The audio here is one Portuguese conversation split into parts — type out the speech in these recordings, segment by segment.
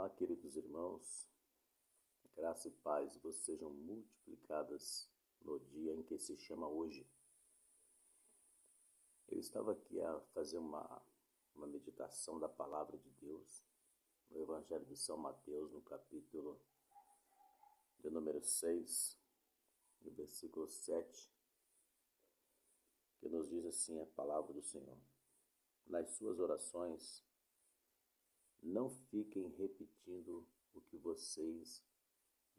Olá, queridos irmãos, graça e paz vos sejam multiplicadas no dia em que se chama hoje. Eu estava aqui a fazer uma meditação da palavra de Deus no Evangelho de São Mateus, no capítulo de número 6, no versículo 7, que nos diz assim a palavra do Senhor: nas suas orações, não fiquem repetindo o que vocês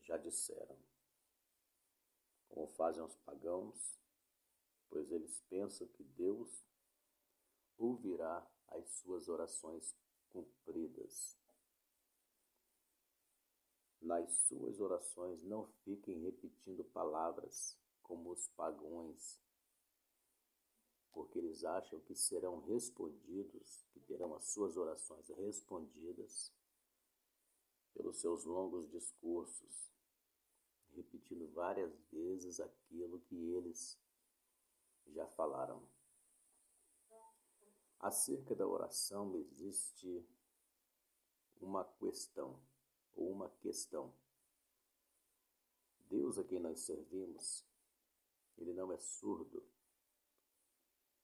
já disseram, como fazem os pagãos, pois eles pensam que Deus ouvirá as suas orações cumpridas. Nas suas orações, não fiquem repetindo palavras como os pagãos, porque eles acham que serão respondidos, que terão as suas orações respondidas pelos seus longos discursos, repetindo várias vezes aquilo que eles já falaram. Acerca da oração existe uma questão. Deus, a quem nós servimos, ele não é surdo.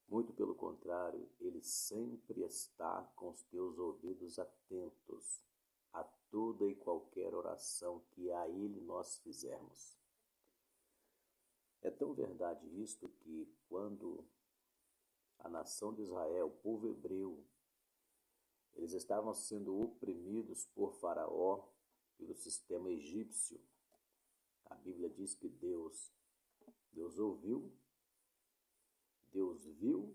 Muito pelo contrário, ele sempre está com os teus ouvidos atentos a toda e qualquer oração que a ele nós fizermos. É tão verdade isto que quando a nação de Israel, o povo hebreu, eles estavam sendo oprimidos por Faraó, pelo sistema egípcio, a Bíblia diz que Deus ouviu, Deus viu,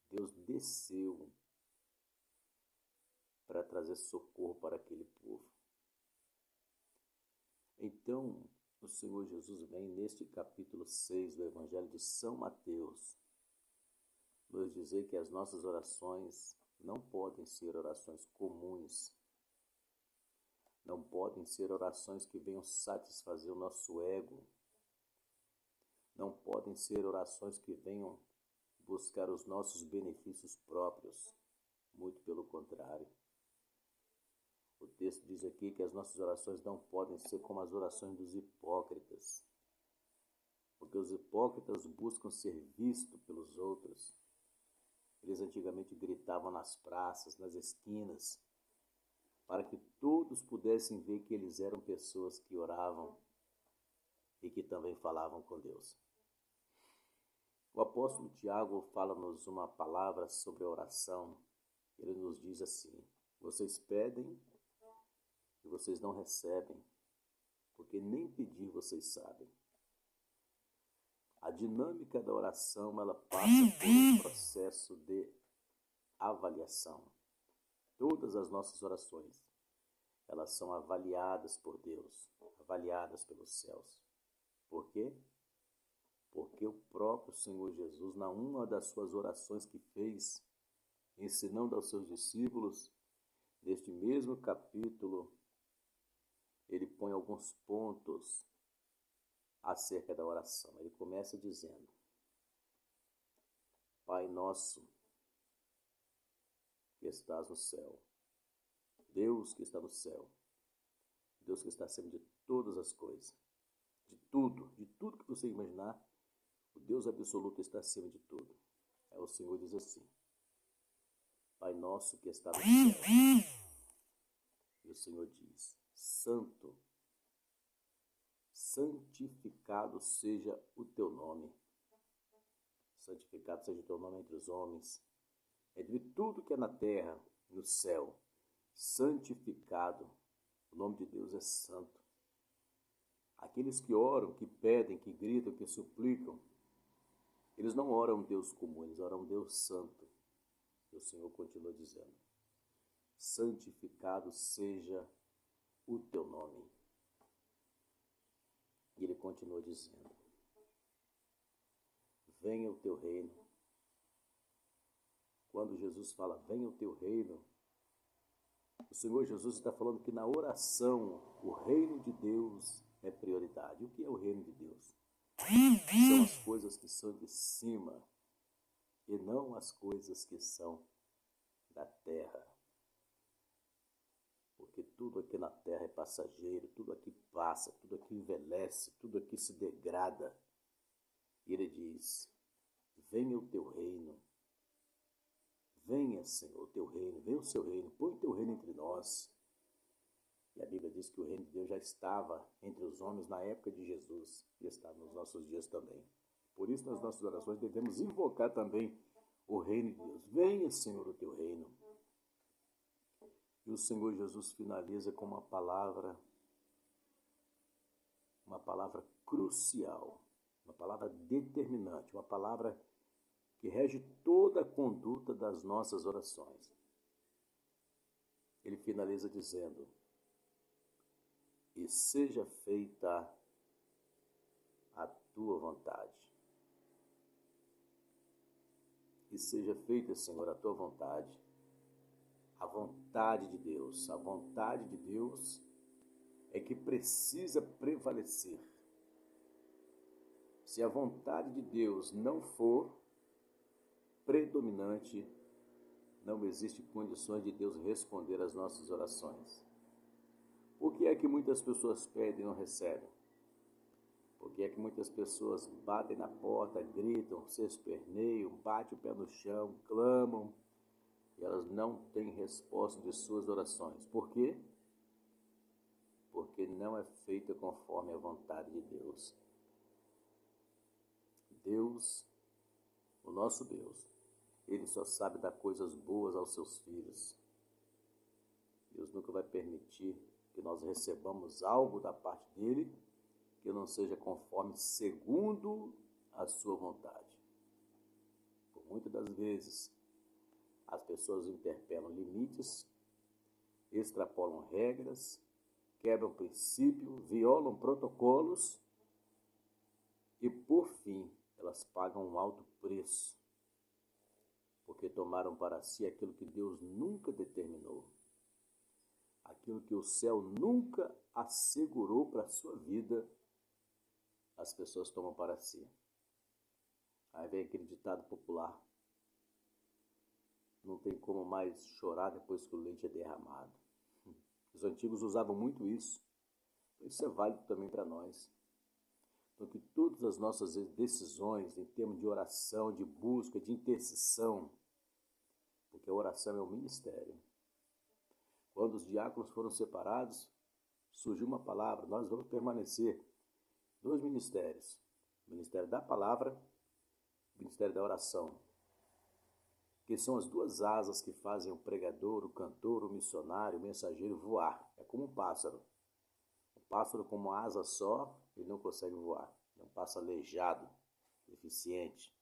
Deus desceu para trazer socorro para aquele povo. Então, o Senhor Jesus vem neste capítulo 6 do Evangelho de São Mateus nos dizer que as nossas orações não podem ser orações comuns, não podem ser orações que venham satisfazer o nosso ego, não podem ser orações que venham buscar os nossos benefícios próprios, muito pelo contrário. O texto diz aqui que as nossas orações não podem ser como as orações dos hipócritas, porque os hipócritas buscam ser vistos pelos outros. Eles antigamente gritavam nas praças, nas esquinas, para que todos pudessem ver que eles eram pessoas que oravam e que também falavam com Deus. O apóstolo Tiago fala-nos uma palavra sobre a oração. Ele nos diz assim: vocês pedem e vocês não recebem, porque nem pedir vocês sabem. A dinâmica da oração, ela passa por um processo de avaliação. Todas as nossas orações, elas são avaliadas por Deus, avaliadas pelos céus. Por quê? Porque o próprio Senhor Jesus, na uma das suas orações que fez, ensinando aos seus discípulos, neste mesmo capítulo, ele põe alguns pontos acerca da oração. Ele começa dizendo: Pai nosso que estás no céu, Deus que está no céu, Deus que está acima de todas as coisas, de tudo que você imaginar, o Deus absoluto está acima de tudo. Aí o Senhor diz assim: Pai nosso que está no céu. E o Senhor diz: Santo, santificado seja o teu nome. Santificado seja o teu nome entre os homens, entre tudo que é na terra, no céu. Santificado, o nome de Deus é santo. Aqueles que oram, que pedem, que gritam, que suplicam, eles não oram um Deus comum, eles oram um Deus santo. E o Senhor continua dizendo: santificado seja o teu nome. E ele continua dizendo: venha o teu reino. Quando Jesus fala venha o teu reino, o Senhor Jesus está falando que na oração o reino de Deus é prioridade. O que é o reino de Deus? São as coisas que são de cima e não as coisas que são da terra. O porque tudo aqui na terra é passageiro, tudo aqui passa, tudo aqui envelhece, tudo aqui se degrada. E ele diz: venha o teu reino, venha, Senhor, o teu reino, venha o seu reino, põe o teu reino entre nós. E a Bíblia diz que o reino de Deus já estava entre os homens na época de Jesus e está nos nossos dias também. Por isso, nas nossas orações, devemos invocar também o reino de Deus. Venha, Senhor, o teu reino. E o Senhor Jesus finaliza com uma palavra crucial, uma palavra determinante, uma palavra que rege toda a conduta das nossas orações. Ele finaliza dizendo: e seja feita a tua vontade. E seja feita, Senhor, a tua vontade. A vontade de Deus. A vontade de Deus é que precisa prevalecer. Se a vontade de Deus não for predominante, não existe condições de Deus responder às nossas orações. Por que é que muitas pessoas pedem e não recebem? Por que é que muitas pessoas batem na porta, gritam, se esperneiam, batem o pé no chão, clamam, e elas não têm resposta de suas orações? Por quê? Porque não é feita conforme a vontade de Deus. Deus, o nosso Deus, Ele só sabe dar coisas boas aos seus filhos. Deus nunca vai permitir que nós recebamos algo da parte dele que não seja conforme segundo a sua vontade. Por muitas das vezes, as pessoas interpelam limites, extrapolam regras, quebram princípios, violam protocolos e, por fim, elas pagam um alto preço, porque tomaram para si aquilo que Deus nunca determinou, aquilo que o céu nunca assegurou para a sua vida. As pessoas tomam para si. Aí vem aquele ditado popular: não tem como mais chorar depois que o leite é derramado. Os antigos usavam muito isso. Isso é válido também para nós. Então, que todas as nossas decisões em termos de oração, de busca, de intercessão, porque a oração é um ministério. Quando os diáconos foram separados, surgiu uma palavra: nós vamos permanecer. Dois ministérios: o ministério da palavra, o ministério da oração, que são as duas asas que fazem o pregador, o cantor, o missionário, o mensageiro voar. É como um pássaro. O pássaro com uma asa só, ele não consegue voar. É um pássaro aleijado, deficiente.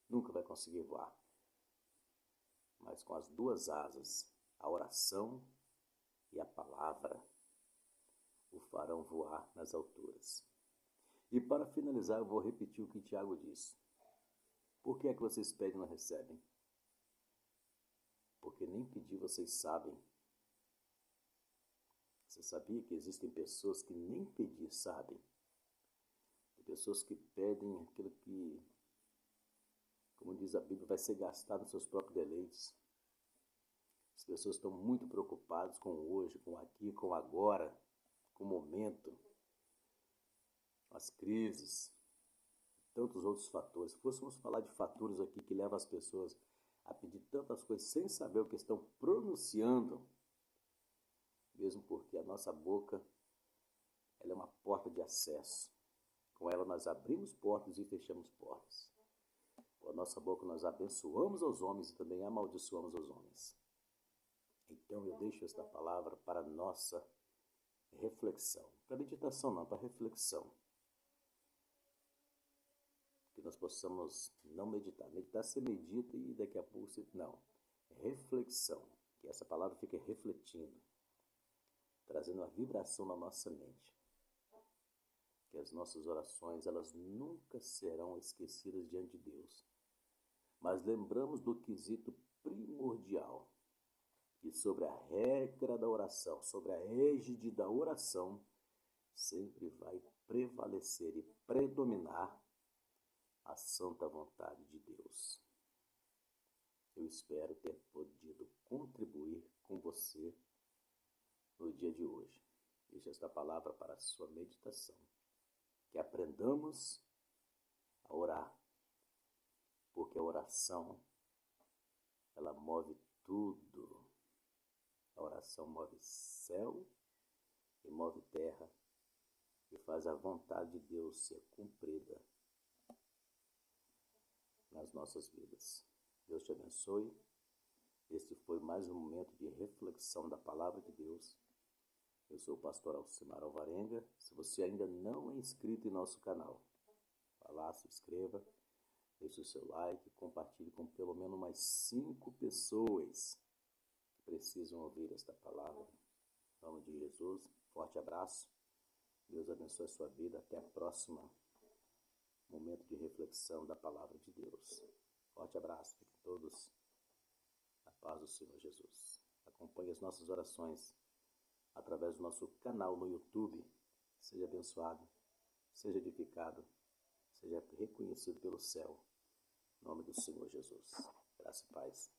Nunca vai conseguir voar. Mas com as duas asas, a oração e a palavra, o farão voar nas alturas. E para finalizar, eu vou repetir o que Tiago disse. Por que é que vocês pedem e não recebem? Porque nem pedir vocês sabem. Você sabia que existem pessoas que nem pedir sabem? Tem pessoas que pedem aquilo que, como diz a Bíblia, vai ser gastado nos seus próprios deleites. As pessoas estão muito preocupadas com o hoje, com o aqui, com o agora, com o momento, as crises, tantos outros fatores. Se fôssemos falar de fatores aqui que levam as pessoas a pedir tantas coisas sem saber o que estão pronunciando, mesmo porque a nossa boca, ela é uma porta de acesso. Com ela nós abrimos portas e fechamos portas. Com a nossa boca nós abençoamos aos homens e também amaldiçoamos os homens. Então eu deixo esta palavra para nossa reflexão. Para meditação não, para reflexão. Que nós possamos não meditar. Meditar você medita e daqui a pouco você... Não. Reflexão. Que essa palavra fique refletindo. Trazendo uma vibração na nossa mente. Que as nossas orações, elas nunca serão esquecidas diante de Deus. Mas lembramos do quesito primordial. E sobre a regra da oração, sobre a égide da oração, sempre vai prevalecer e predominar a santa vontade de Deus. Eu espero ter podido contribuir com você deixo esta palavra para a sua meditação. Que aprendamos a orar, porque a oração, ela move tudo. A oração move céu e move terra e faz a vontade de Deus ser cumprida nas nossas vidas. Deus te abençoe. Este foi mais um momento de reflexão da palavra de Deus. Eu sou o pastor Alcimar Alvarenga. Se você ainda não é inscrito em nosso canal, vá lá, se inscreva, deixe o seu like, compartilhe com pelo menos mais 5 pessoas que precisam ouvir esta palavra. Em nome de Jesus, forte abraço. Deus abençoe a sua vida. Até a próxima momento de reflexão da palavra de Deus. Forte abraço. Fiquem todos na paz do Senhor Jesus. Acompanhe as nossas orações através do nosso canal no YouTube. Seja abençoado, seja edificado, seja reconhecido pelo céu. Em nome do Senhor Jesus. Graça e paz.